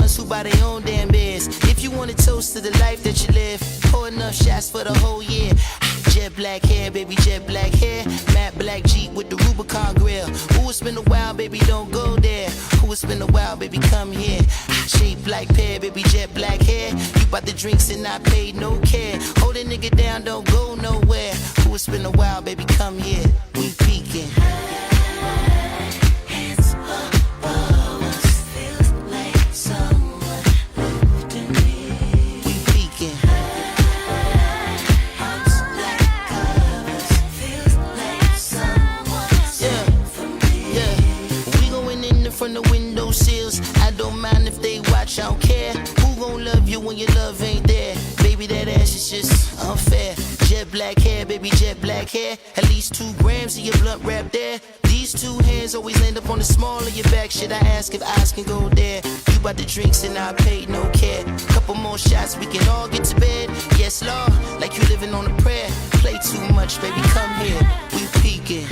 ones who buy their own damn beers. If you want to toast to the life that you live, pour enough shots for the whole year. Jet black hair, baby, jet black hair. Matte black Jeep with the Rubicon grill. Ooh, it's been a while, baby, don't go there. Ooh, it's been a while, baby, come here. Shaped like pear, baby, jet black hair. You bought the drinks and I paid no care. Hold a nigga down, don't go nowhere. Ooh, it's been a while, baby, come here. We peeking. From the window sills, I don't mind if they watch, I don't care. Who gon' love you when your love ain't there? Baby, that ass is just unfair. Jet black hair, baby, jet black hair. At least 2 grams of your blunt wrap there. These 2 hands always end up on the small of your back. Should I ask if eyes can go there? You bought the drinks and I paid no care. Couple more shots, we can all get to bed. Yes, Lord, like you living on a prayer. Play too much, baby, come here. We peeking.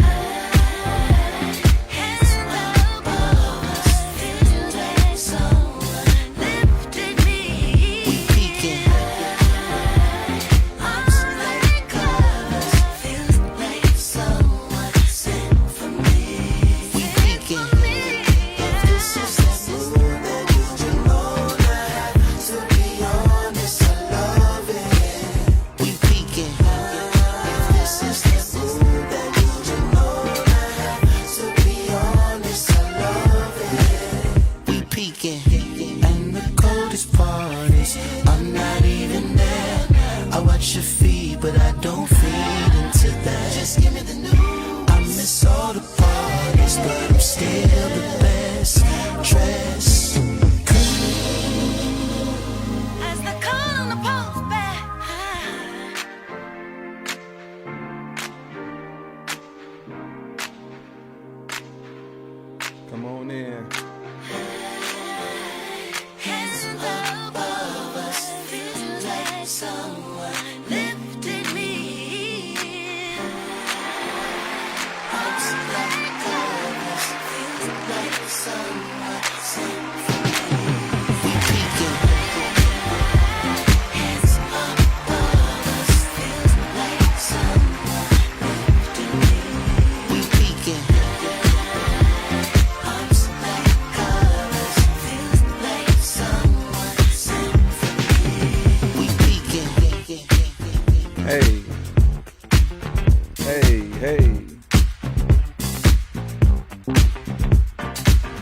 And the coldest part is I'm not even there. I watch your feed, but I don't feed into that. Just give me the news. I miss all the parties, but I'm still the best dressed. As the call on the post back. Come on in. Someone lifted me. Arms like covers, feels like someone sent for me. We peeking. Hands above us, feels like someone lifted me. We peeking. Arms like covers, feels like someone sent for me. We peeking. Hey.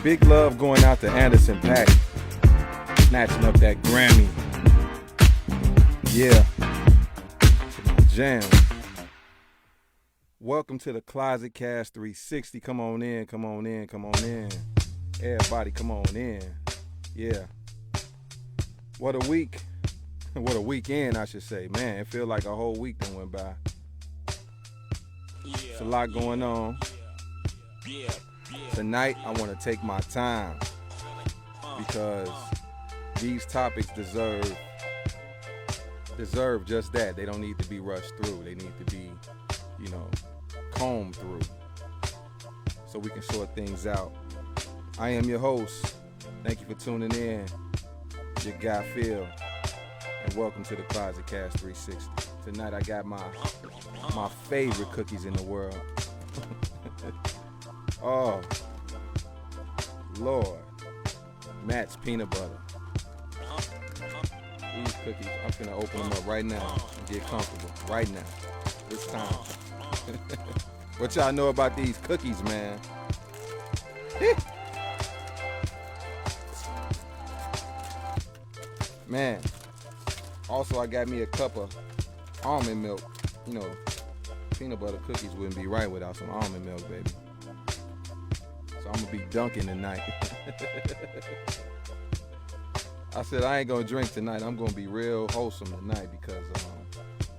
Big love going out to Anderson .Paak, snatching up that Grammy. Yeah. Jam. Welcome to the Closet Cast 360. Come on in, come on in, come on in. Everybody come on in. Yeah. What a week. What a weekend, I should say. Man, it feels like a whole week that went by. It's a lot going on. Tonight, I want to take my time because these topics deserve just that. They don't need to be rushed through. They need to be, combed through so we can sort things out. I am your host. Thank you for tuning in. Your guy Phil. And welcome to the Closet Cast 360. Tonight I got my favorite cookies in the world. Oh, Lord. Matt's peanut butter. These cookies, I'm finna open them up right now and get comfortable. Right now. This time. What y'all know about these cookies, man? Man. Also, I got me a cup of almond milk. Peanut butter cookies wouldn't be right without some almond milk, baby. So I'm going to be dunking tonight. I said I ain't going to drink tonight. I'm going to be real wholesome tonight because,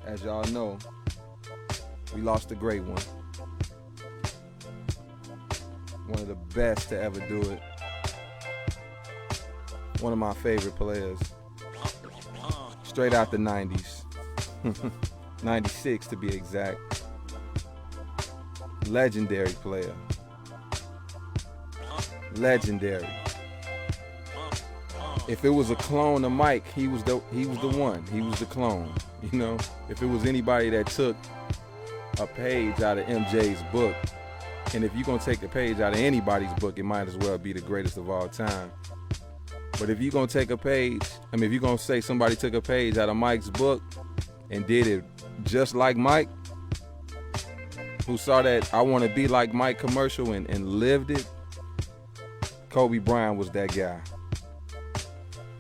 as y'all know, we lost a great one. One of the best to ever do it. One of my favorite players. Straight out the 90s. 96 to be exact. Legendary player. if it was a clone of Mike, he was the one. He was the clone. You know, if it was anybody that took a page out of MJ's book, and if you're gonna take a page out of anybody's book, it might as well be the greatest of all time. But if you're gonna take a page, if you're gonna say somebody took a page out of Mike's book and did it just like Mike, who saw that I Want to Be Like Mike commercial and lived it, Kobe Bryant was that guy.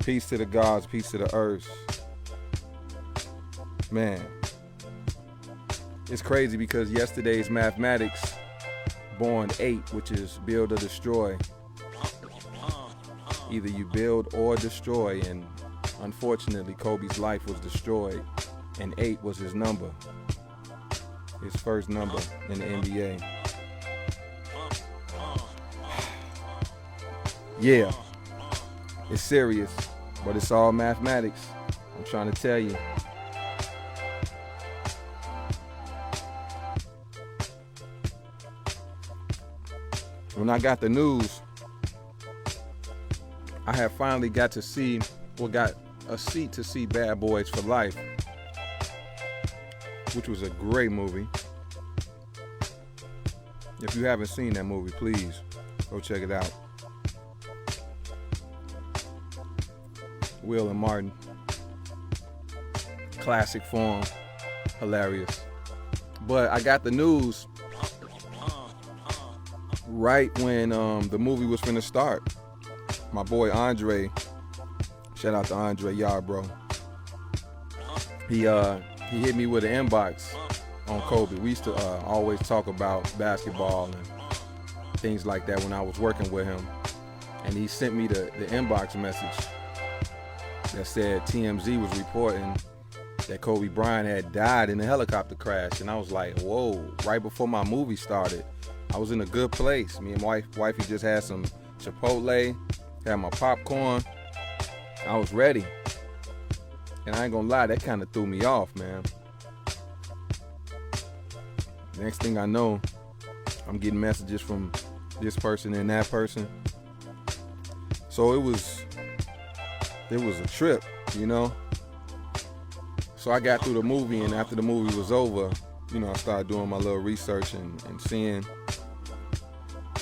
Peace to the gods, peace to the earth. Man, it's crazy because yesterday's mathematics, born 8, which is build or destroy. Either you build or destroy, and unfortunately Kobe's life was destroyed, and 8 was his number, his first number in the NBA. Yeah, it's serious, but it's all mathematics. I'm trying to tell you. When I got the news, I had finally got a seat to see Bad Boys for Life, which was a great movie. If you haven't seen that movie, please go check it out. Will and Martin, classic form, hilarious. But I got the news right when the movie was finna start. My boy Andre, shout out to Andre, y'all, bro. He hit me with an inbox on Kobe. We used to always talk about basketball and things like that when I was working with him. And he sent me the inbox message that said TMZ was reporting that Kobe Bryant had died in a helicopter crash. And I was like, whoa, right before my movie started. I was in a good place. Me and wifey just had some Chipotle, had my popcorn. I was ready. And I ain't gonna lie, that kind of threw me off, man. Next thing I know, I'm getting messages from this person and that person. So it was a trip, you know? So I got through the movie, and after the movie was over, you know, I started doing my little research and seeing,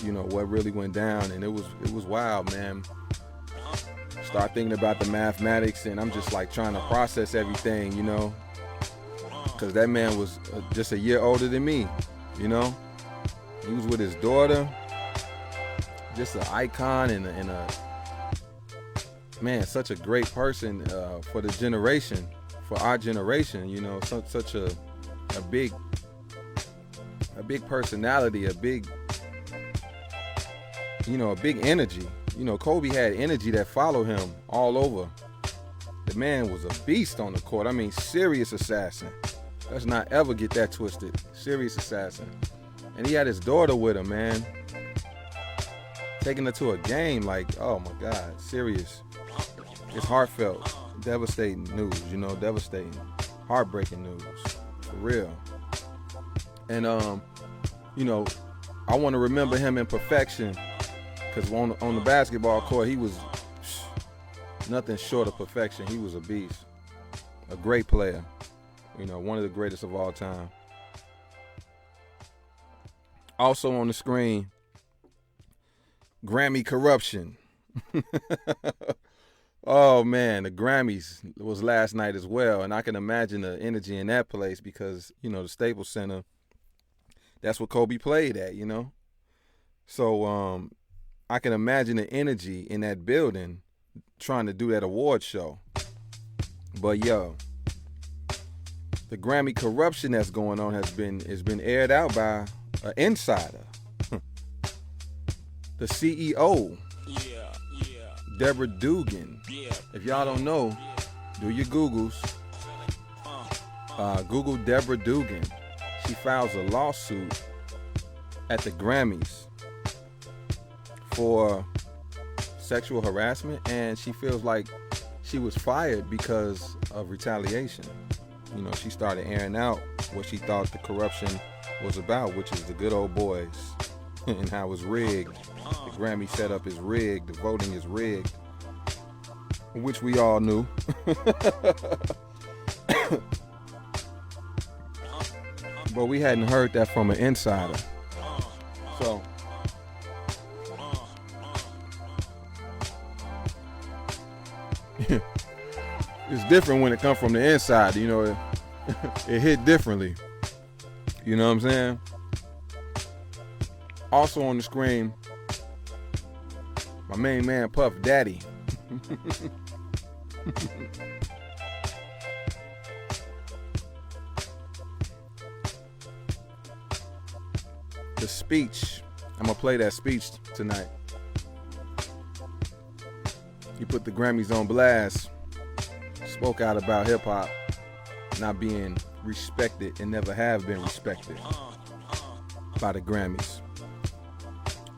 you know, what really went down, and it was wild, man. Start thinking about the mathematics, and I'm just like trying to process everything, you know, because that man was just a year older than me, you know. He was with his daughter, just an icon and a man, such a great person for the generation, for our generation, you know, such a big personality, a big energy. You know, Kobe had energy that followed him all over. The man was a beast on the court. I mean, serious assassin. Let's not ever get that twisted. Serious assassin. And he had his daughter with him, man. Taking her to a game, like, oh my God, serious. It's heartfelt, devastating news, you know, devastating, heartbreaking news, for real. And, you know, I want to remember him in perfection, because on the basketball court, he was nothing short of perfection. He was a beast, a great player, you know, one of the greatest of all time. Also on the screen, Grammy corruption. Oh man, the Grammys was last night as well, and I can imagine the energy in that place because, you know, the Staples Center, that's what Kobe played at, you know. So I can imagine the energy in that building trying to do that award show. But yo, the Grammy corruption that's going on has been aired out by an insider. The CEO, Deborah Dugan. If y'all don't know, do your Googles. Google Deborah Dugan. She files a lawsuit at the Grammys for sexual harassment, and she feels like she was fired because of retaliation. You know, she started airing out what she thought the corruption was about, which is the good old boys and how it's rigged. The Grammy setup is rigged. The voting is rigged. which we all knew. But we hadn't heard that from an insider. So it's different when it comes from the inside, you know. It hit differently. You know what I'm saying? Also on the screen, my main man Puff Daddy. The speech. I'm gonna play that speech tonight. He put the Grammys on blast. Spoke out about hip hop not being respected and never have been respected by the Grammys.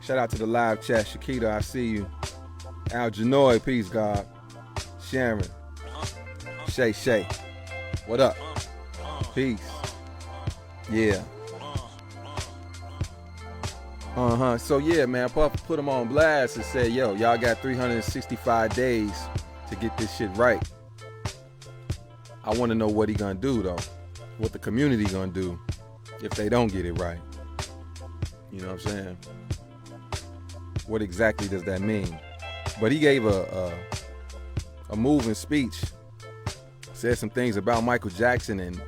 Shout out to the live chat. Shakita, I see you. Al Janoy, peace, God. Sharon. Shay. What up? Peace. Yeah. So yeah, man, Puff put him on blast and said, yo, y'all got 365 days to get this shit right. I want to know what he gonna do, though. What the community gonna do if they don't get it right. You know what I'm saying? What exactly does that mean? But he gave a moving speech. Said some things about Michael Jackson and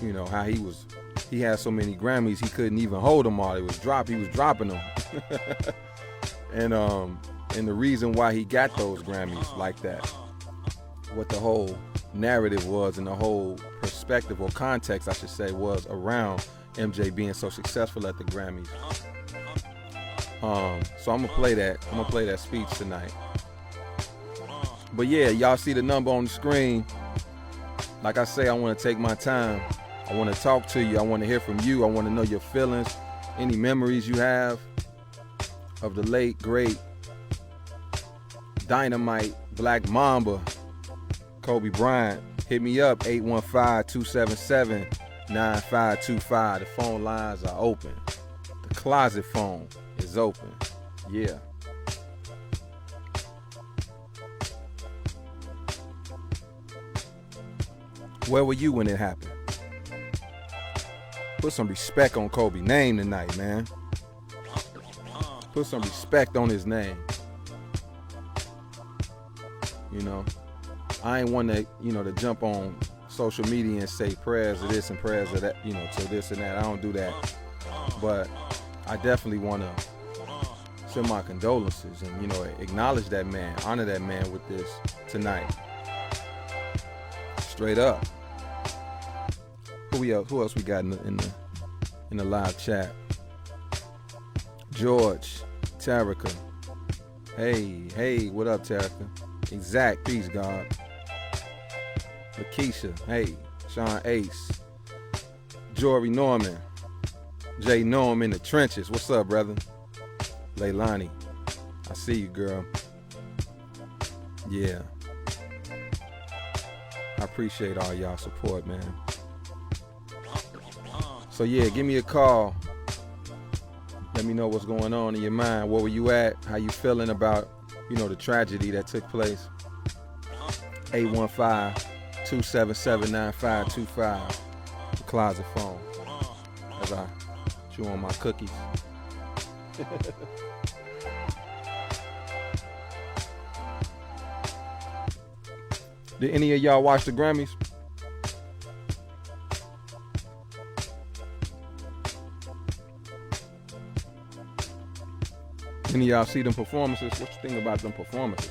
you know, how he had so many Grammys he couldn't even hold them all. He was dropping them. And the reason why he got those Grammys like that, what the whole narrative was and the whole perspective or context, I should say, was around MJ being so successful at the Grammys. So I'm gonna play that speech tonight. But yeah, y'all see the number on the screen. Like I say, I want to take my time. I want to talk to you. I want to hear from you. I want to know your feelings, any memories you have of the late, great, Dynamite, Black Mamba, Kobe Bryant. Hit me up, 815-277-9525. The phone lines are open. The closet phone is open. Yeah. Where were you when it happened? Put some respect on Kobe's name tonight, man. Put some respect on his name. You know, I ain't one to, to jump on social media and say prayers of this and prayers of that, to this and that. I don't do that. But I definitely want to send my condolences and, acknowledge that man, honor that man with this tonight. Straight up. Who else we got in the live chat? George, Tarika. Hey, what up, Tarika? Exact, peace, God. Lakeisha, hey, Sean Ace. Jory Norman. Jay Norm in the trenches. What's up, brother? Leilani, I see you, girl. Yeah. I appreciate all y'all support, man. So yeah, give me a call. Let me know what's going on in your mind. Where were you at? How you feeling about, the tragedy that took place? 815-277-9525. The closet phone. As I chew on my cookies. Did any of y'all watch the Grammys? Any of y'all see them performances? What you think about them performances?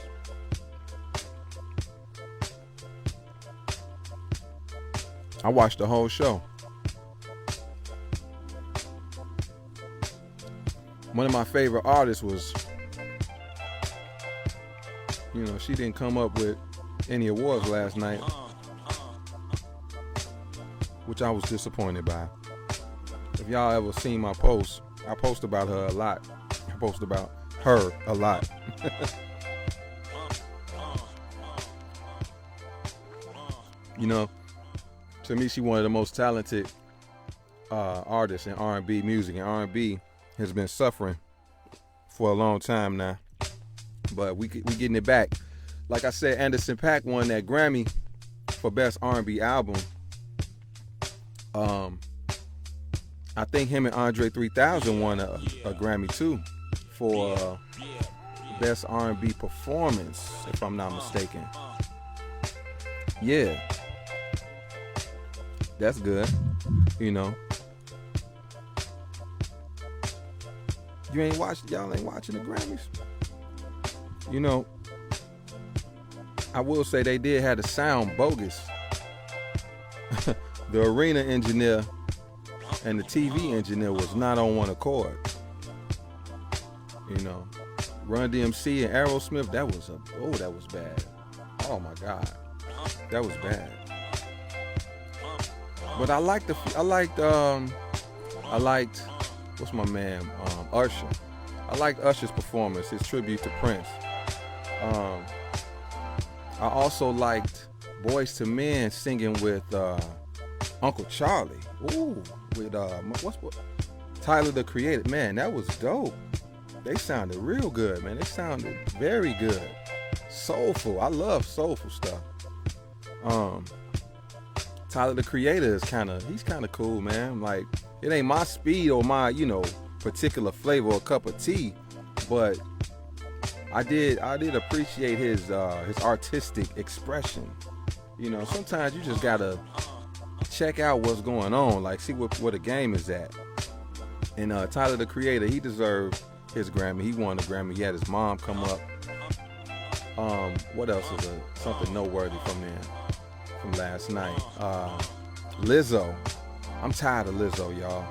I watched the whole show. One of my favorite artists was, she didn't come up with any awards last night, which I was disappointed by. If y'all ever seen my posts, I post about her a lot. To me, she one of the most talented artists in R&B music, and R&B has been suffering for a long time now. But we getting it back. Like I said, Anderson .Paak won that Grammy for Best R&B Album. I think him and Andre 3000 won a Grammy too for Best R&B Performance, if I'm not mistaken. Yeah, that's good. You know, y'all ain't watching the Grammys. You know, I will say they did have the sound bogus. The arena engineer and the TV engineer was not on one accord. You know, Run DMC and Aerosmith, that was bad. Oh my God, that was bad. But I liked what's my man, Usher. I liked Usher's performance, his tribute to Prince. I also liked Boyz II Men singing with Uncle Charlie. Ooh, with Tyler the Creator. Man, that was dope. They sounded real good, man. They sounded very good. Soulful. I love soulful stuff. Tyler the Creator is he's kind of cool, man. Like, it ain't my speed or my, particular flavor or cup of tea, but I did appreciate his artistic expression. Sometimes you just gotta check out what's going on, like see where the game is at. And Tyler the Creator, he deserved his Grammy. He won a Grammy. He had his mom come up. What else is something noteworthy from last night? Lizzo. I'm tired of Lizzo, y'all.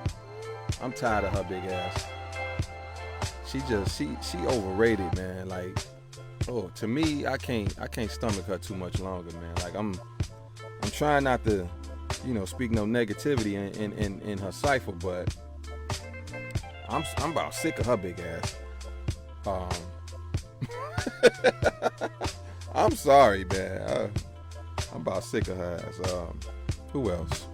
I'm tired of her big ass. She overrated, man. Like, to me, I can't stomach her too much longer, man. Like, I'm trying not to, speak no negativity in her cipher, but I'm about sick of her big ass. I'm sorry, man. I'm about sick of her ass. Who else?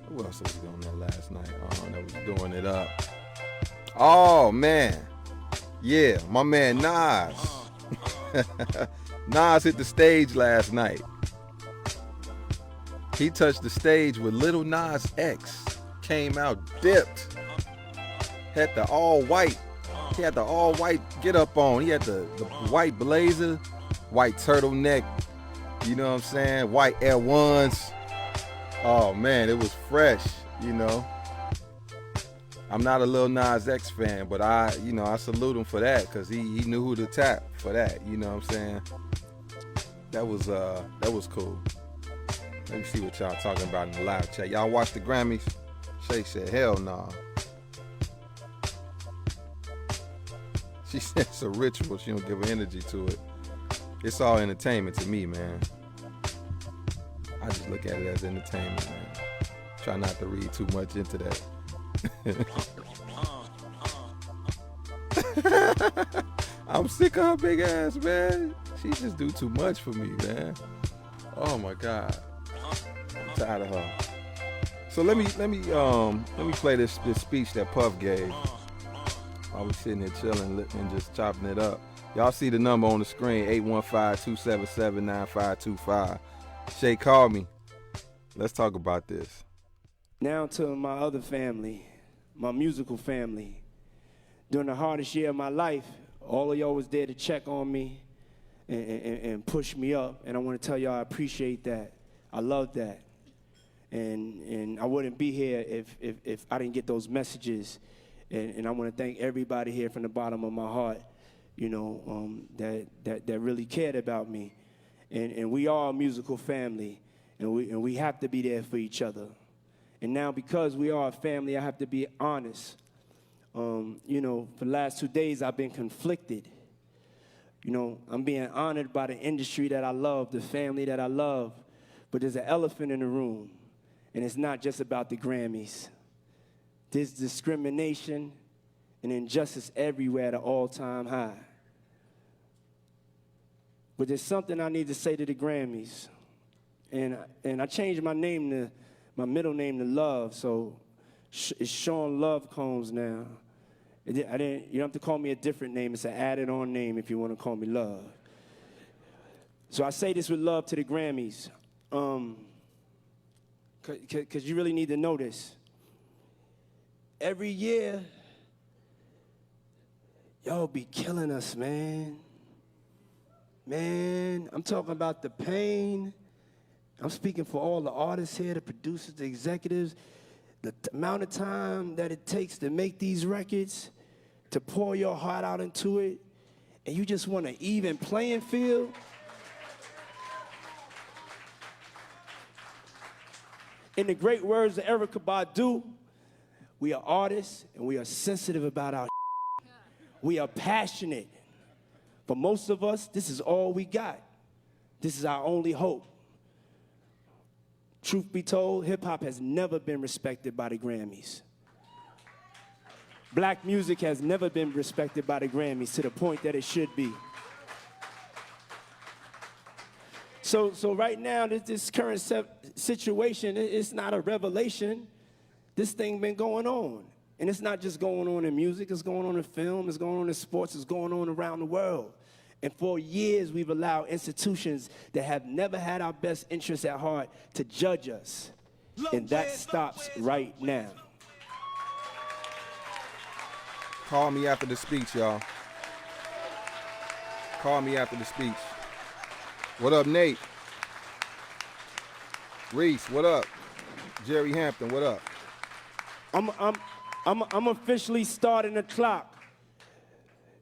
Who else was doing that last night? That was doing it up. Oh, man. Yeah, my man Nas. Nas hit the stage last night. He touched the stage with Lil Nas X. Came out dipped. Had the all white. He had the all white get up on. He had the white blazer, white turtleneck. You know what I'm saying? White Air Ones. Oh man, it was fresh. I'm not a Lil Nas X fan, but I salute him for that, because he knew who to tap for that. You know what I'm saying? That was cool. Let me see what y'all talking about in the live chat. Y'all watch the Grammys? Shay said, hell nah. She said it's a ritual. She don't give her energy to it. It's all entertainment to me, man. I just look at it as entertainment, man. Try not to read too much into that. I'm sick of her big ass, man. She just do too much for me, man. Oh my God. I'm tired of her. So let me play this speech that Puff gave. I was sitting here chilling and just chopping it up. Y'all see the number on the screen, 815-277-9525. Shay, call me. Let's talk about this. Now to my other family, my musical family. During the hardest year of my life, all of y'all was there to check on me and push me up. And I want to tell y'all I appreciate that. I love that. And I wouldn't be here if I didn't get those messages. And I want to thank everybody here from the bottom of my heart, that really cared about me. And we are a musical family, and we have to be there for each other. And now, because we are a family, I have to be honest. For the last 2 days, I've been conflicted. I'm being honored by the industry that I love, the family that I love. But there's an elephant in the room, and it's not just about the Grammys. There's discrimination and injustice everywhere at an all-time high. But there's something I need to say to the Grammys. And I changed my middle name to Love, so it's Sean Love Combs now. You don't have to call me a different name. It's an added-on name if you want to call me Love. So I say this with love to the Grammys, because you really need to know this. Every year, y'all be killing us, man. Man, I'm talking about the pain. I'm speaking for all the artists here, the producers, the executives, the amount of time that it takes to make these records, to pour your heart out into it, and you just want an even playing field. In the great words of Erykah Badu, we are artists and we are sensitive about our We are passionate. For most of us, this is all we got. This is our only hope. Truth be told, hip-hop has never been respected by the Grammys. Black music has never been respected by the Grammys to the point that it should be. So right now, this current situation, it's not a revelation. This thing been going on. And it's not just going on in music, it's going on in film, it's going on in sports, it's going on around the world. And for years, we've allowed institutions that have never had our best interests at heart to judge us. And that stops right now. Call me after the speech, y'all. Call me after the speech. What up, Nate? Reese, what up? Jerry Hampton, what up? I'm officially starting the clock.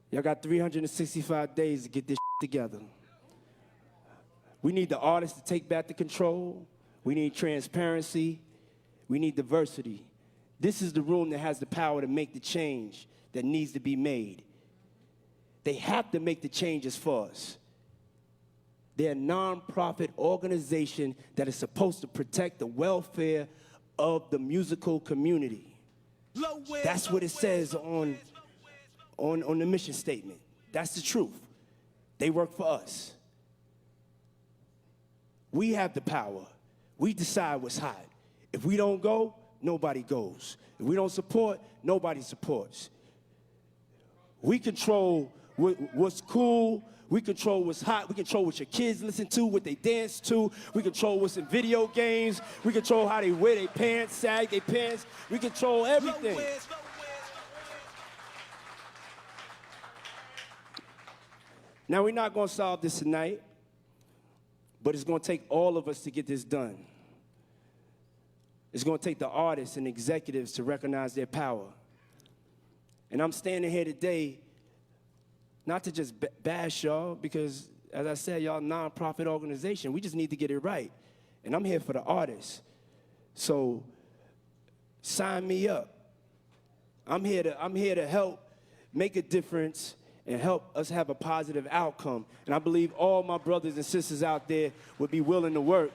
Y'all got 365 days to get this together. We need the artists to take back the control. We need transparency. We need diversity. This is the room that has the power to make the change that needs to be made. They have to make the changes for us. They're a nonprofit organization that is supposed to protect the welfare of the musical community. That's what it says on the mission statement. That's the truth. They work for us. We have the power. We decide what's hot. If we don't go, nobody goes. If we don't support, nobody supports. We control what's cool. We control what's hot. We control what your kids listen to, what they dance to. We control what's in video games. We control how they wear their pants, sag their pants. We control everything. Now, we're not going to solve this tonight, but it's going to take all of us to get this done. It's going to take the artists and executives to recognize their power. And I'm standing here today not to just bash y'all, because, as I said, y'all a nonprofit organization. We just need to get it right. And I'm here for the artists. So sign me up. I'm here to help make a difference and help us have a positive outcome. And I believe all my brothers and sisters out there would be willing to work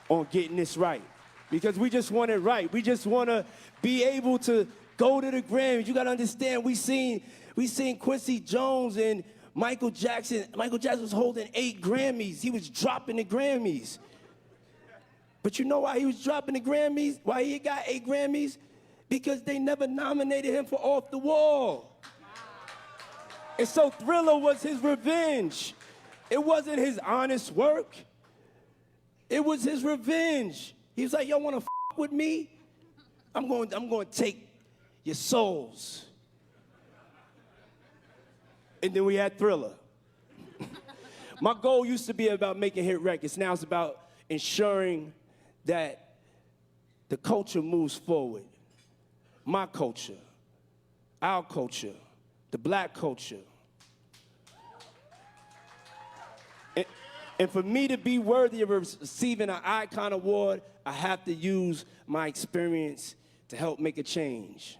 on getting this right. Because we just want it right. We just want to be able to go to the Grammys. You got to understand, we seen Quincy Jones and Michael Jackson. Michael Jackson was holding 8 Grammys. He was dropping the Grammys. But you know why he was dropping the Grammys? Why he got 8 Grammys? Because they never nominated him for Off the Wall. And so Thriller was his revenge. It wasn't his honest work. It was his revenge. He was like, y'all want to f with me? I'm going to take your souls. And then we had Thriller. My goal used to be about making hit records. Now it's about ensuring that the culture moves forward. My culture, our culture, the black culture. And for me to be worthy of receiving an Icon Award, I have to use my experience to help make a change.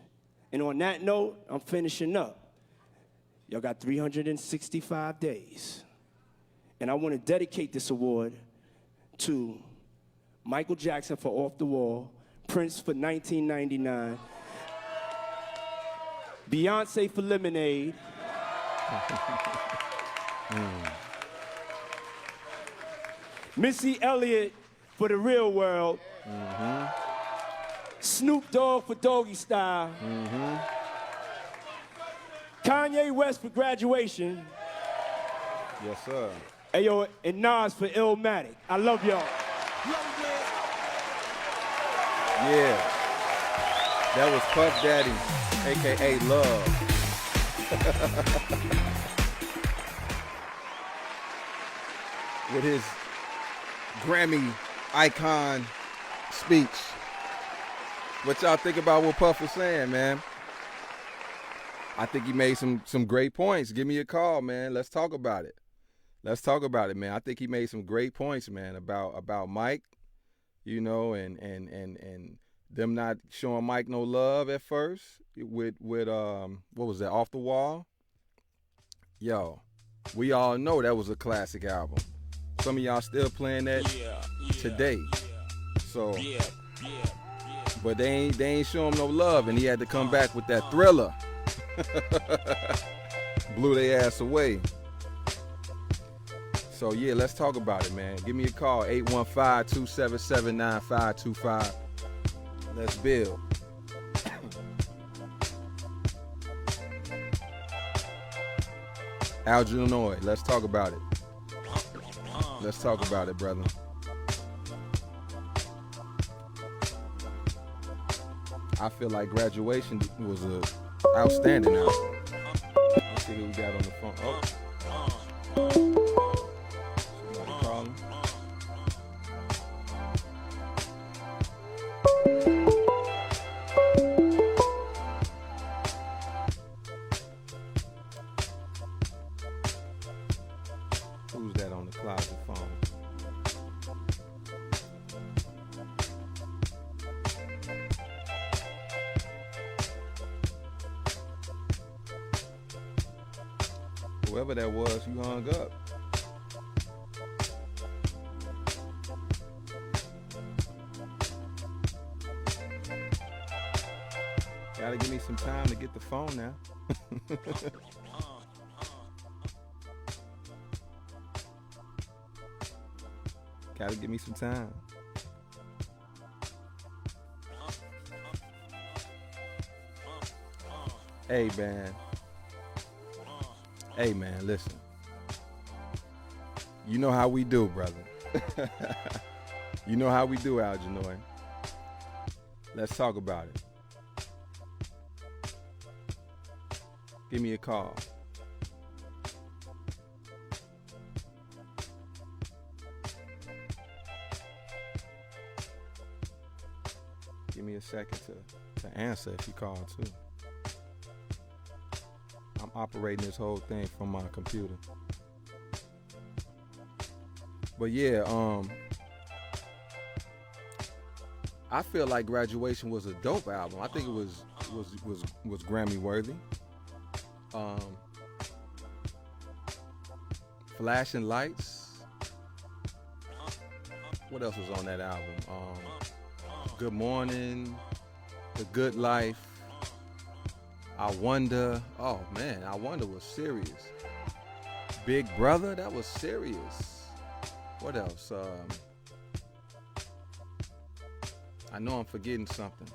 And on that note, I'm finishing up. Y'all got 365 days. And I want to dedicate this award to Michael Jackson for Off the Wall, Prince for 1999, Beyonce for Lemonade, Missy Elliott for The Real World, Snoop Dogg for Doggy Style, Kanye West for Graduation. Yes, sir. Hey, yo, and Nas for Illmatic. I love y'all. Yeah. That was Puff Daddy, a.k.a. Love. With his Grammy icon speech. What y'all think about what Puff was saying, man? I think he made some great points. Give me a call, man. Let's talk about it. Let's talk about it, man. I think he made some great points, man, about Mike, you know, and them not showing Mike no love at first with what was that, Off the Wall? Yo, we all know that was a classic album. Some of y'all still playing that today. So, but they ain't show him no love, and he had to come back with that Thriller. Blew their ass away. So yeah, let's talk about it, man. Give me a call, 815-277-9525. Let's build. Illinois, let's talk about it. Let's talk about it, brother. I feel like Graduation was a outstanding album. Let's see who we got on the phone. Oh. Somebody calling. Who's that on the closet phone? Whoever that was, you hung up. Gotta give me some time to get the phone now. Gotta give me some time. Hey, man. Hey, man, listen. You know how we do, brother. You know how we do, Illinois. Let's talk about it. Give me a call. Give me a second to answer if you call too. I'm operating this whole thing from my computer. But yeah, I feel like Graduation was a dope album. I think it was Grammy worthy. Flashing Lights. What else was on that album? Good Morning, The Good Life, I Wonder. Oh man, I Wonder was serious. Big Brother, that was serious. What else? I know I'm forgetting something.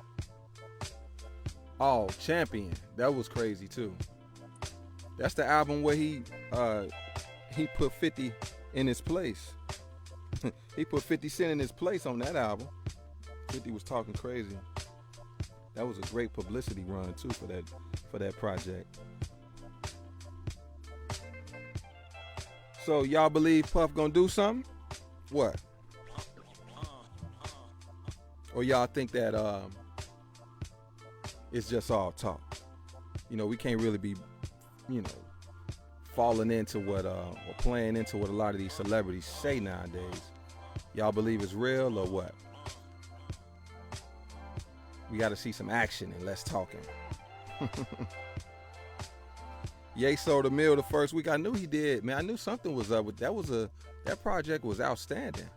Oh, Champion, that was crazy too. That's the album where he put 50 in his place. He put 50 Cent in his place on that album. 50 was talking crazy. That was a great publicity run too for that project. So y'all believe Puff gonna do something? What? Or y'all think that it's just all talk? You know, we can't really be, you know, falling into what or playing into what a lot of these celebrities say nowadays. Y'all believe it's real or what? We got to see some action and less talking. Ye sold a mill the first week. I knew he did, man. I knew something was up with that. That project was outstanding.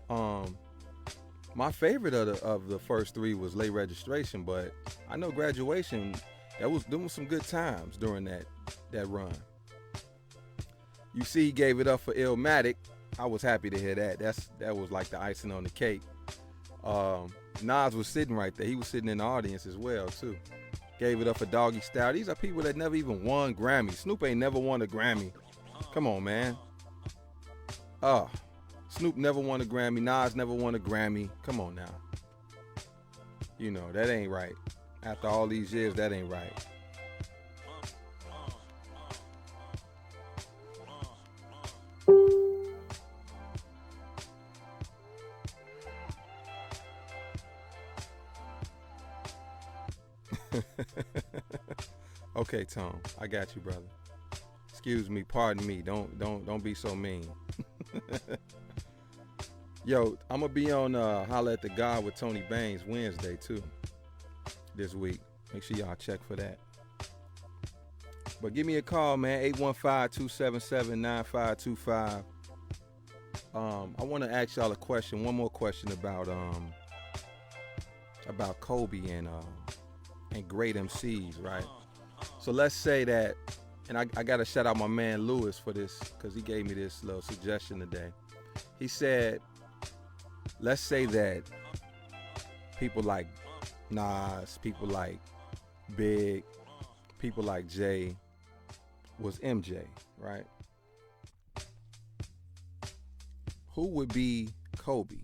My favorite of the first three was Late Registration, but I know Graduation, there was some good times during that run. You see, he gave it up for Illmatic. I was happy to hear that. That was like the icing on the cake. Nas was sitting right there. He was sitting in the audience as well too. Gave it up for Doggy Style. These are people that never even won Grammys. Snoop ain't never won a Grammy. Come on, man. Snoop never won a Grammy. Nas never won a Grammy. Come on now. You know, that ain't right. After all these years, that ain't right. Okay, Tom, I got you, brother. Excuse me, pardon me. Don't be so mean. Yo, I'm gonna be on Holla at the God with Tony Baines Wednesday too. This week. Make sure y'all check for that. But give me a call, man. 815-277-9525. I want to ask y'all a question. One more question about Kobe and great MCs, right? So let's say that, and I got to shout out my man Lewis for this because he gave me this little suggestion today. He said, let's say that people like Nas, people like Big, people like Jay was MJ, right? Who would be Kobe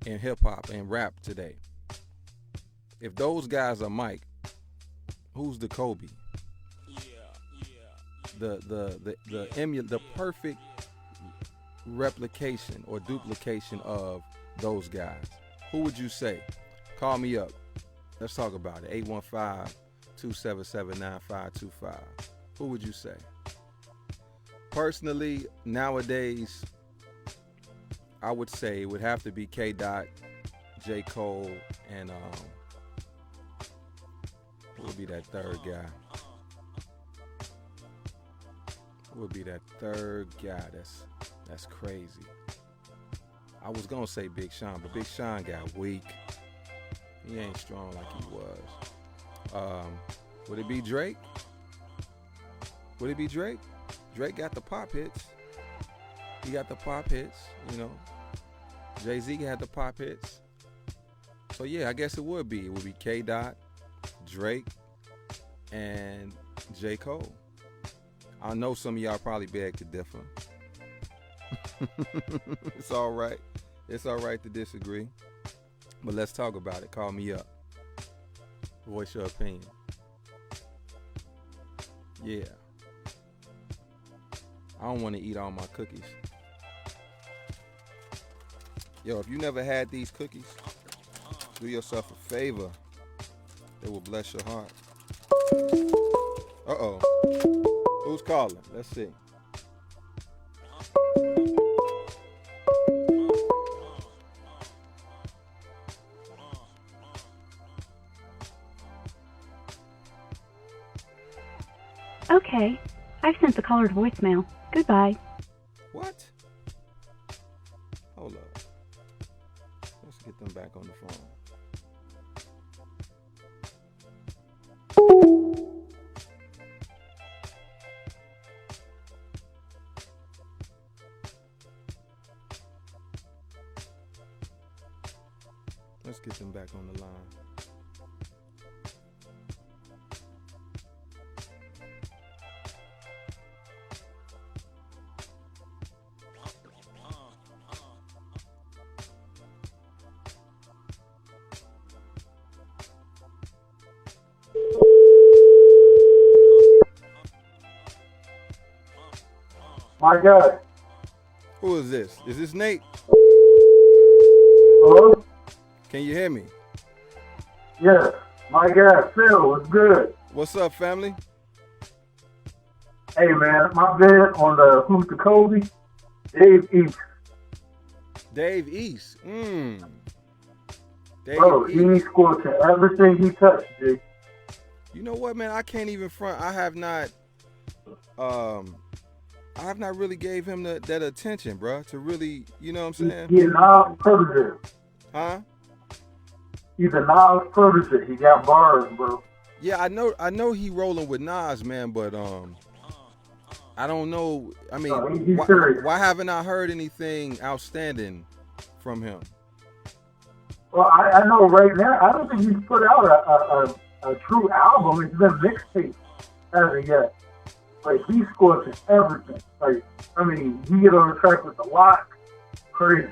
in hip hop and rap today? If those guys are Mike, who's the Kobe? The perfect replication or duplication of those guys. Who would you say? Call me up. Let's talk about it. 815-277-9525. Who would you say? Personally, nowadays, I would say it would have to be K. Dot, J. Cole, and who would be that third guy? Who would be that third guy? That's crazy. I was gonna say Big Sean, but Big Sean got weak. He ain't strong like he was. Would it be Drake? Would it be Drake? Drake got the pop hits. He got the pop hits, you know. Jay-Z had the pop hits. So yeah, I guess it would be. It would be K. Dot, Drake, and J. Cole. I know some of y'all probably beg to differ. It's all right. It's all right to disagree. But let's talk about it. Call me up. Voice your opinion. Yeah. I don't want to eat all my cookies. Yo, if you never had these cookies, do yourself a favor. They will bless your heart. Uh-oh. Who's calling? Let's see. Okay, I've sent the caller to voicemail. Goodbye. What? Hold up. Let's get them back on the phone. Let's get them back on the line. My God. Who is this? Is this Nate? Hello? Can you hear me? Yes. My God. Phil, what's good? What's up, family? Hey, man. My bad on the Who's the Kobe? Dave East. Dave East. Dave Bro, East. he scored to everything he touched, G. You know what, man? I can't even front. I have not really gave him that attention, bro. To really, you know what I'm saying? He's a Nas protege. Huh? He's a Nas protege. He got bars, bro. Yeah, I know he rolling with Nas, man, but I don't know. I mean, He's serious. why haven't I heard anything outstanding from him? Well, I know right now, I don't think he's put out a true album. It's been mixtape as of yet. Like, he scorches everything. Like, I mean, he get on the track with the lock, crazy.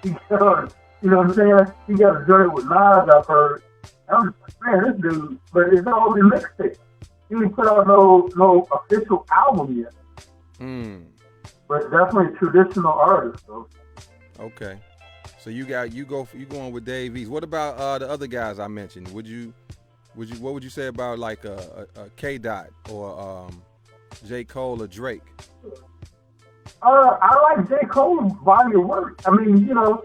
He get on, you know what I'm saying? He got a joint with Nas, I've heard. I'm just like, man, this dude, but it's all in mixtape. He didn't put out no official album yet. But definitely a traditional artist, though. Okay. So you going with Dave East. What about the other guys I mentioned? What would you say about like a K Dot or J. Cole or Drake? I like J. Cole's body of work. I mean, you know,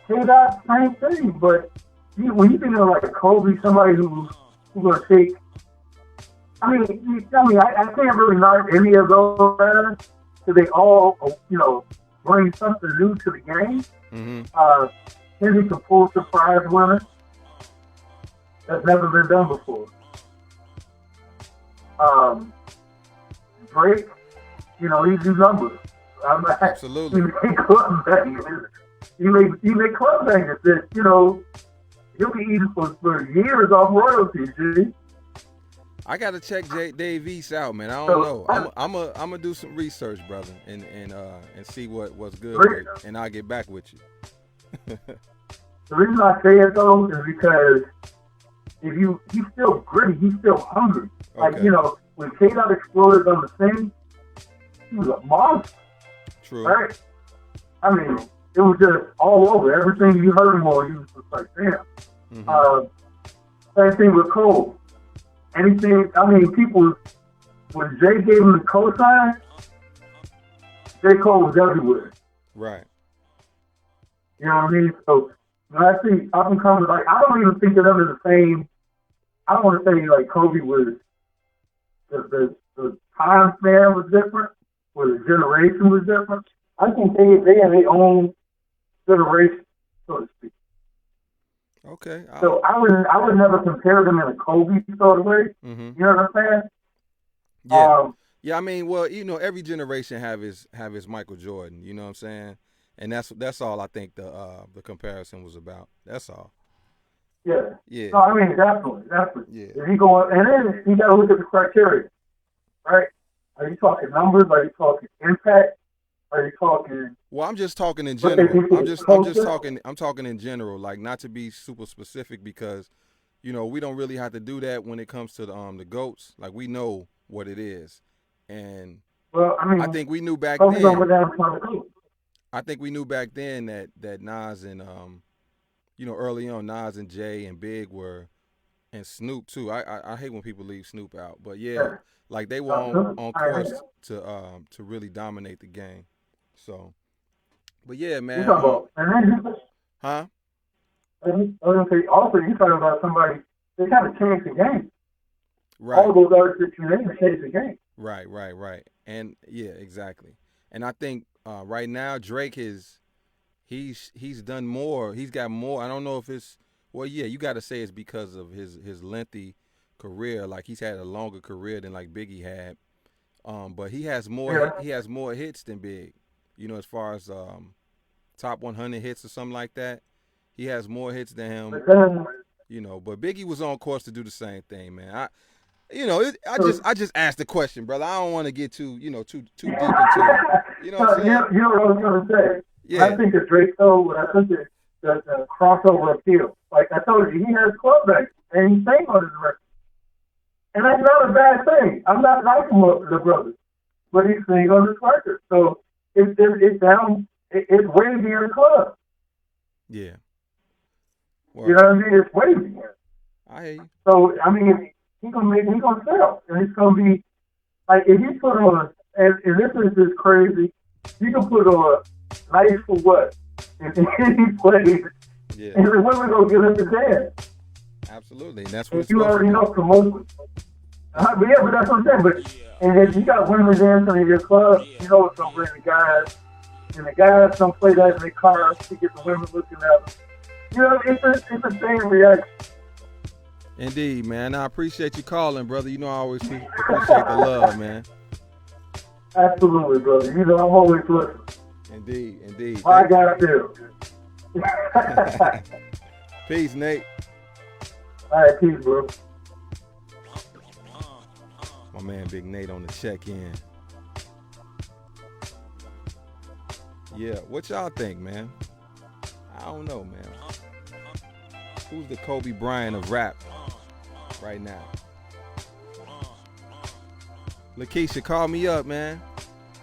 K Dot, same thing, but when you think of like Kobe, somebody who's gonna take. I can't really knock any of those guys because they all, you know, bring something new to the game. Mm-hmm. Henry can pull surprise winners. That's never been done before. Drake, you know, he do numbers. Absolutely. He make club bangers. He make club bangers that, you know, he'll be eating for years off royalties, G. I gotta check Dave East out, man. I don't know. I'm gonna do some research, brother, and see what's good with it, and I'll get back with you. The reason I say it though is because he's still gritty, he's still hungry. Okay. Like, you know, when K-Dot exploded on the scene, he was a monster. True. Right? I mean, it was just all over. Everything you heard him on, he was just like, damn. Mm-hmm. Same thing with Cole. Anything, I mean, people, when Jay gave him the cosign, J. Cole was everywhere. Right. You know what I mean? So when I see up and coming, like, I don't even think of them as the same. I don't want to say like Kobe was the time span was different, or the generation was different. I think they have their own generation, so to speak. Okay. So I would never compare them in a Kobe sort of way. Mm-hmm. You know what I'm saying? Yeah. Yeah. I mean, well, you know, every generation have his Michael Jordan. You know what I'm saying? And that's all I think the comparison was about. That's all. Yeah. Yeah. No, I mean, definitely. Yeah. If he going, and then you got to look at the criteria, right? Are you talking numbers? Are you talking impact? Are you talking? Well, I'm just talking in general. I'm talking in general, like not to be super specific because, you know, we don't really have to do that when it comes to the GOATs. Like we know what it is, and well, I mean, I think we knew back then. I think we knew back then that Nas and you know, early on Nas and Jay and Big were, and Snoop too. I hate when people leave Snoop out, but yeah. Like they were on course to really dominate the game. So, but yeah, man. You talking about, huh? I was gonna say also you talking about somebody they kind of changed the game. Right. All those artists that you named changed the game. Right. And yeah, exactly. And I think right now Drake he's done more. He's got more. I don't know if it's you got to say it's because of his lengthy career. Like he's had a longer career than like Biggie had. But he has more. He has more hits than Big. You know, as far as top 100 hits or something like that, he has more hits than him. You know, but Biggie was on course to do the same thing, man. I just asked the question, brother. I don't want to get too deep into it. You know what I'm saying? You know what I was gonna say. Yeah. I think of Drake though. When I think of the crossover appeal, like I told you, he has club bangers and he sang on his record. And that's not a bad thing. I'm not liking the brothers, but he's singing on this record. So it's way near the club. Yeah. Well, you know what I mean? It's way near. I hear you. So I mean, he's gonna sell, and it's gonna be like if he put on, and this is just crazy. You can put on Nice for What, and he plays, yeah. and the women gonna get him to dance. Absolutely, and that's what it's you already know promotion. But that's what I'm saying. But and if you got women dancing in your club, you know it's gonna bring the guys, and the guys gonna play that in their cars to get the women looking at them. You know, it's the same reaction. Indeed, man. I appreciate you calling, brother. You know I always appreciate the love, man. Absolutely, brother. You know I'm always listening. Indeed. I got to. Peace, Nate. All right, peace, bro. My man Big Nate on the check-in. Yeah, what y'all think, man? I don't know, man. Who's the Kobe Bryant of rap right now? Lakeisha, call me up, man.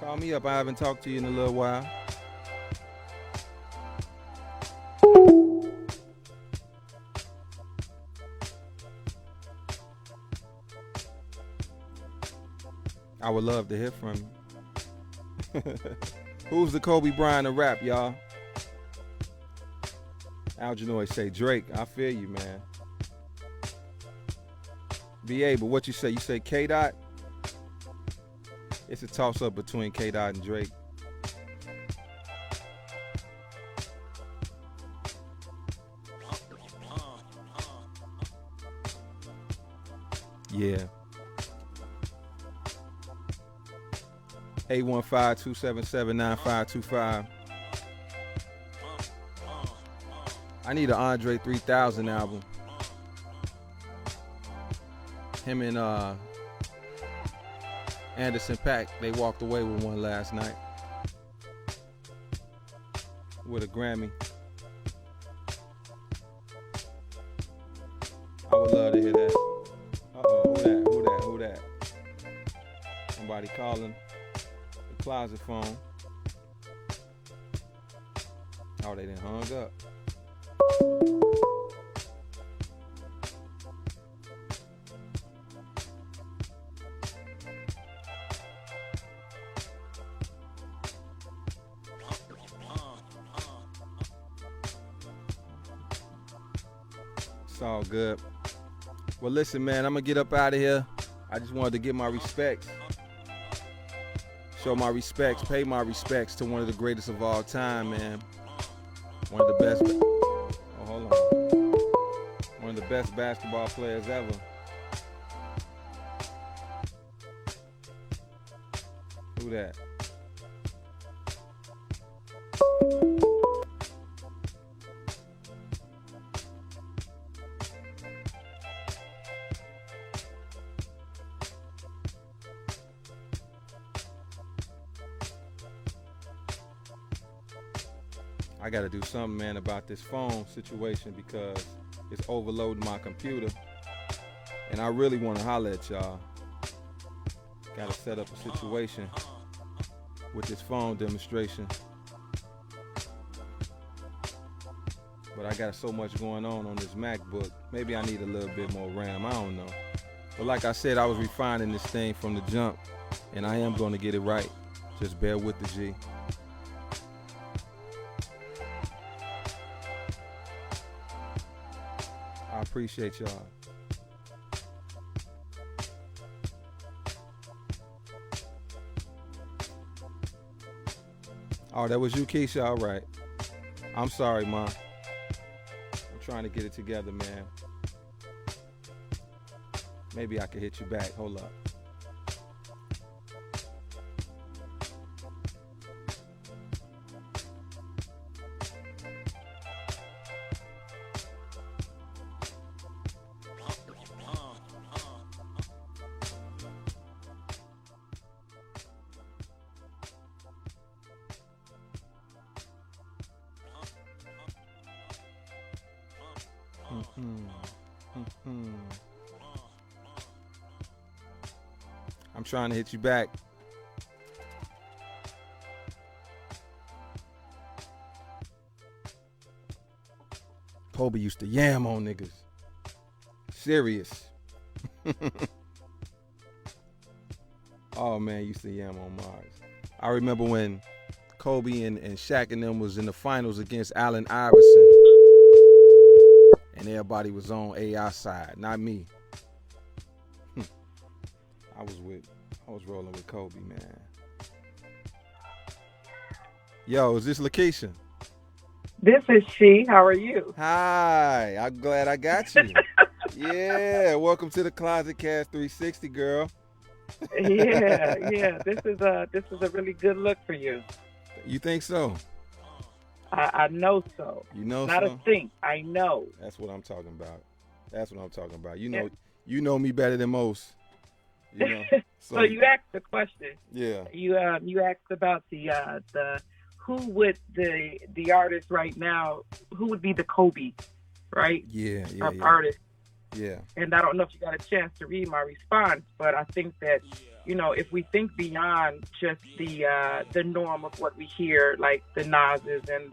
Call me up. I haven't talked to you in a little while. I would love to hear from you. Who's the Kobe Bryant of rap, y'all? Algenoid say Drake. I feel you, man. BA, but what you say? You say K-Dot? It's a toss-up between K-Dot and Drake. Yeah. 815-277-9525. I need an Andre 3000 album. Him and Anderson .Paak, they walked away with one last night. With a Grammy. I would love to hear that. Uh-oh, who that? Somebody calling the closet phone. Oh, they done hung up. It's all good. Well, listen, man, I'm going to get up out of here. I just wanted to give my respects. Show my respects, pay my respects to one of the greatest of all time, man. One of the best. Oh, hold on. One of the best basketball players ever. Who that? I got to do something, man, about this phone situation because it's overloading my computer. And I really want to holler at y'all. Got to set up a situation with this phone demonstration. But I got so much going on this MacBook. Maybe I need a little bit more RAM. I don't know. But like I said, I was refining this thing from the jump. And I am going to get it right. Just bear with the G. I appreciate y'all. Oh, that was you, Keisha? All right. I'm sorry, Ma. I'm trying to get it together, man. Maybe I could hit you back. Hold up. I'm trying to hit you back. Kobe used to yam on niggas. Serious. Oh man, used to yam on Mars. I remember when Kobe and Shaq and them was in the finals against Allen Iverson. And everybody was on AI side, not me. I was rolling with Kobe, man. Yo, is this Lakeisha? This is she. How are you? Hi, I'm glad I got you. Yeah, welcome to the Closet Cast 360, girl. Yeah. This is a really good look for you. You think so? I know so. You know Not so? a think. I know. That's what I'm talking about. You know me better than most. You know. So you asked the question. Yeah. You asked about the who would the artist right now, who would be the Kobe, right? Yeah. Of artists. Yeah. And I don't know if you got a chance to read my response, but I think that, if we think beyond just the norm of what we hear, like the Nas's and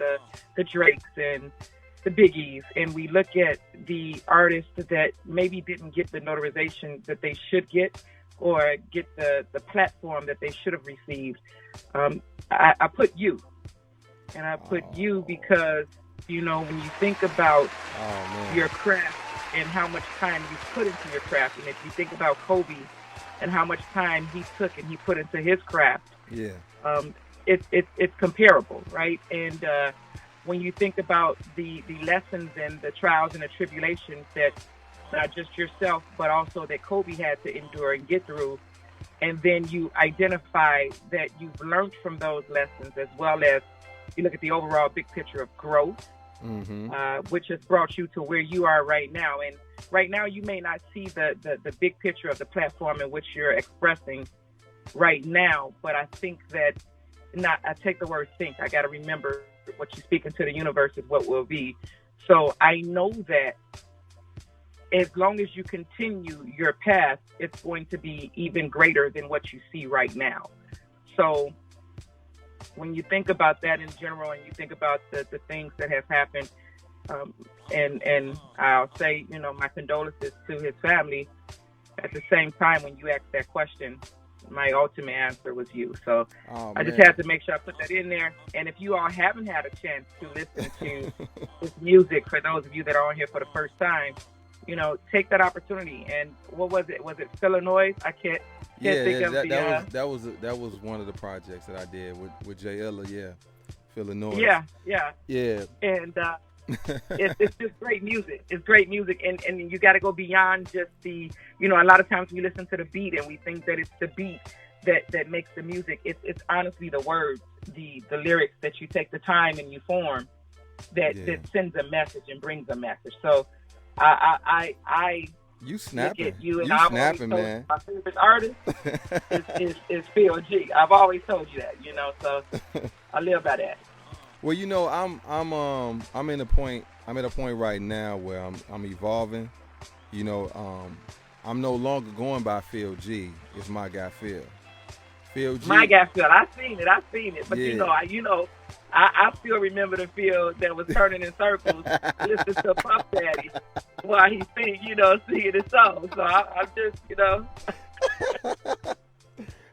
the Drakes and the Biggies, and we look at the artists that maybe didn't get the notarization that they should get or get the platform that they should have received, I put you. And I put you because, when you think about your craft and how much time you put into your craft, and if you think about Kobe and how much time he took and he put into his craft, it's comparable, right? And when you think about the lessons and the trials and the tribulations that not just yourself, but also that Kobe had to endure and get through, and then you identify that you've learned from those lessons, as well as you look at the overall big picture of growth, which has brought you to where you are right now. And right now, you may not see the big picture of the platform in which you're expressing right now, but I think that, I take the word think, I got to remember what you speak into the universe is what will be. So I know that as long as you continue your path, it's going to be even greater than what you see right now. So when you think about that in general, and you think about the things that have happened, and I'll say, my condolences to his family. At the same time, when you asked that question, my ultimate answer was you. So I just had to make sure I put that in there. And if you all haven't had a chance to listen to his music, for those of you that are on here for the first time, take that opportunity. And what was it? Was it Illinois? I can't think of that was one of the projects that I did with Jay Ella, Illinois. Yeah. And it's just great music. It's great music, and you got to go beyond just the. A lot of times we listen to the beat and we think that it's the beat that makes the music. It's honestly the words, the lyrics that you take the time and you form that sends a message and brings a message. So I you snapping. Look at you, and you I've snapping, man. My favorite artist is Phil G. I've always told you that, so I live by that. Well, I'm in a point. I'm at a point right now where I'm evolving. I'm no longer going by Phil G. It's my guy Phil. Phil G. My guy Phil. I seen it. But I still remember the Phil that was turning in circles, listening to Puff Daddy while he singing his song. So I'm just,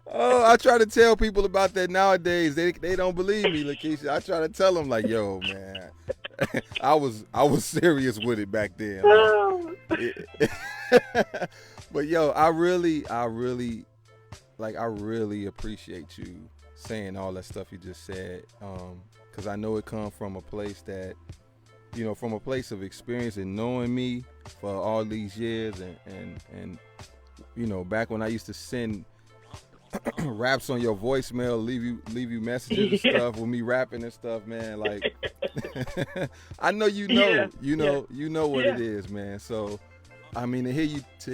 Oh, I try to tell people about that nowadays. They don't believe me, Lakeisha. I try to tell them like, yo, man, I was serious with it back then. But yo, I really appreciate you saying all that stuff you just said, because I know it comes from a place that, from a place of experience and knowing me for all these years, and back when I used to send raps on your voicemail, leave you messages and stuff with me rapping and stuff, man. Like, I know you know what it is, man. So, I mean, to hear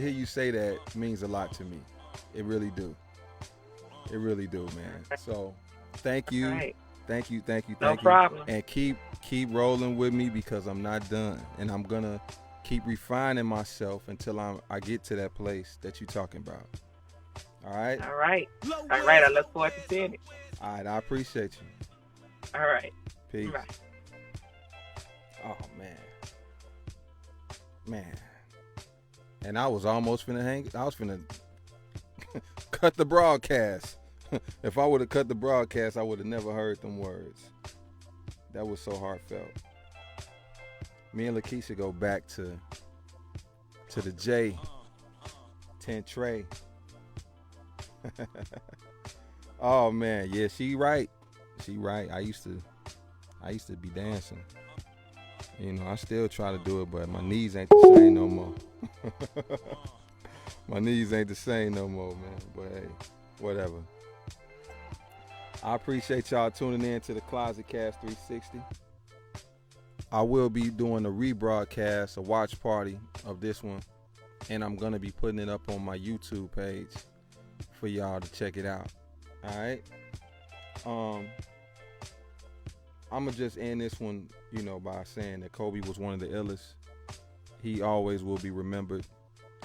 you say that means a lot to me. It really do. It really do, man. So, thank you. Right. Thank you. No problem. And keep rolling with me, because I'm not done, and I'm gonna keep refining myself until I get to that place that you're talking about. All right. I look forward to seeing it. All right. I appreciate you. All right. Peace. Bye. Oh man. And I was almost finna cut the broadcast. If I would have cut the broadcast, I would have never heard them words. That was so heartfelt. Me and Lakeisha go back to the J 10 Trey. Oh man, yeah, she right. I used to be dancing. I still try to do it, but my knees ain't the same no more. My knees ain't the same no more, man. But hey, whatever. I appreciate y'all tuning in to the Closet Cast 360. I will be doing a watch party of this one, and I'm gonna be putting it up on my YouTube page. for y'all to check it out. All right. I'm gonna just end this one, by saying that Kobe was one of the illest. He always will be remembered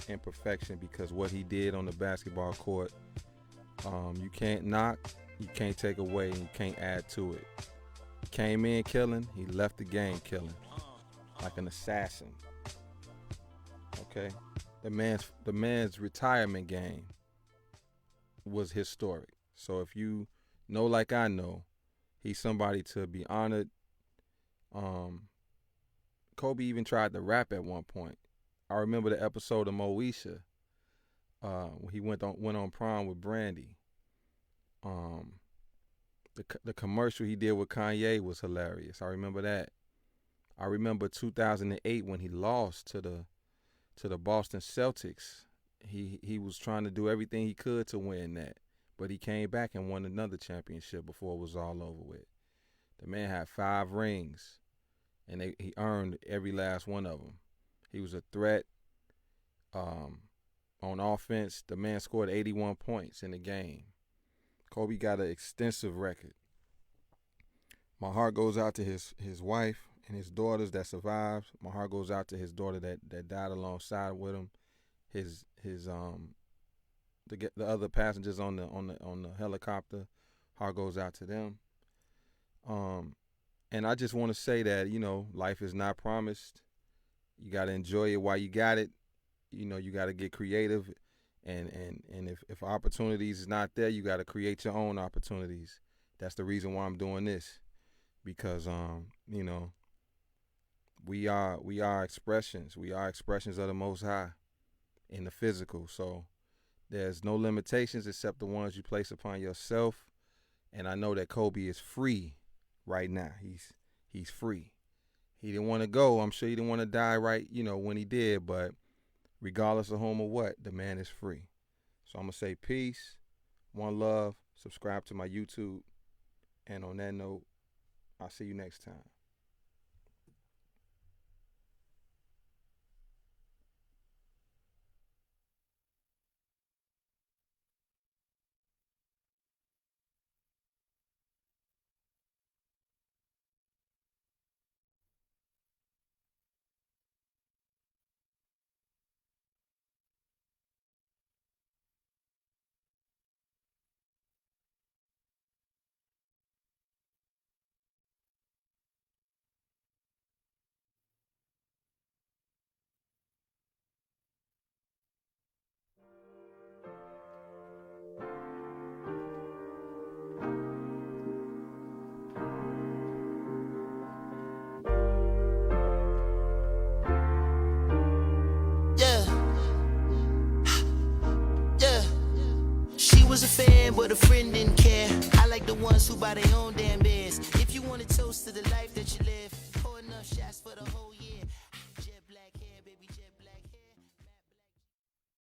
in perfection because what he did on the basketball court, you can't knock, you can't take away, and you can't add to it. He came in killing, he left the game killing, like an assassin. Okay, the man's retirement game was historic. So if you know, like I know, he's somebody to be honored. Kobe even tried to rap at one point. I remember the episode of Moesha when he went on prom with Brandy. The commercial he did with Kanye was hilarious. I remember that. I remember 2008 when he lost to the Boston Celtics. He was trying to do everything he could to win that, but he came back and won another championship before it was all over with. The man had 5 rings, and he earned every last one of them. He was a threat on offense. The man scored 81 points in the game. Kobe got an extensive record. My heart goes out to his wife and his daughters that survived. My heart goes out to his daughter that died alongside with him. The other passengers on the helicopter. Heart goes out to them. And I just want to say that, life is not promised. You got to enjoy it while you got it. You got to get creative. And if opportunities is not there, you got to create your own opportunities. That's the reason why I'm doing this. Because, we are expressions. We are expressions of the Most High in the physical. So there's no limitations except the ones you place upon yourself. And I know that Kobe is free right now. He's free. He didn't want to go. I'm sure he didn't want to die right, when he did. But regardless of whom or what, the man is free. So I'm going to say peace, one love, subscribe to my YouTube. And on that note, I'll see you next time. Was a fan, but a friend didn't care. I like the ones who buy their own damn beers. If you want to toast to the life that you live, pour enough shots for the whole year.